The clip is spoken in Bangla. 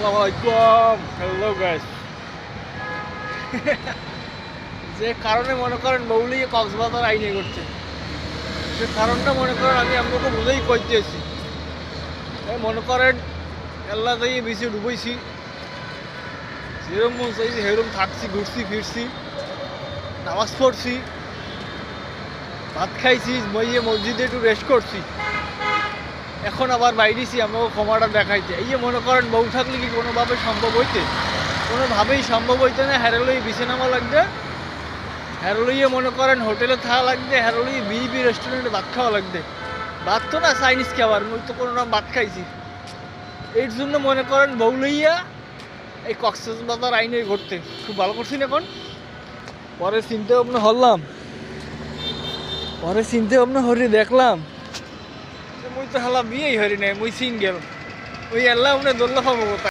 আসসালামাইকুম, হ্যালো গাইস। যে কারণে মনে করেন বউলি কক্সবাজার আইনে করছে, সে কারণটা মনে করেন আমি আপনাকে বুঝেই করতেছি। মনে করেন এল্লা যাইয়ে বেশি ডুবইছি, যেরকম মন চাইছি সেরকম থাকছি, ঘুরছি ফিরছি, নামাজ পড়ছি, ভাত খাইছি, বইয়ে মসজিদে একটু রেস্ট করছি, এখন আবার বাইরেছি আমাকে ক্ষমাটা দেখাইতে। এই যে মনে করেন বউ থাকলে কি কোনোভাবে সম্ভব হইতে? কোনোভাবেই সম্ভব হইতে না। হ্যারোলই বিছে নামা লাগবে, হ্যারোলইয়ে মনে করেন হোটেলে থাকা লাগবে, হ্যারোলই বিবি রেস্টুরেন্টে ভাত খাওয়া লাগবে। ভাত তো না, চাইনিজ খাবার, মুই তো কোনো ভাত খাইছি। এর জন্য মনে করেন বউ লইয়া এই কক্সবাজার আইনে ঘুরতে খুব ভালো করছি না। এখন পরে চিন্তা ভাবনা হলাম, পরে চিন্তা ভাবনা হরি দেখলাম মুই তো হালা বিয়েই হরি নাই, মুই সিঙ্গেল। ওই আল্লাহ উনি দোল্লা পাবো কোথায়।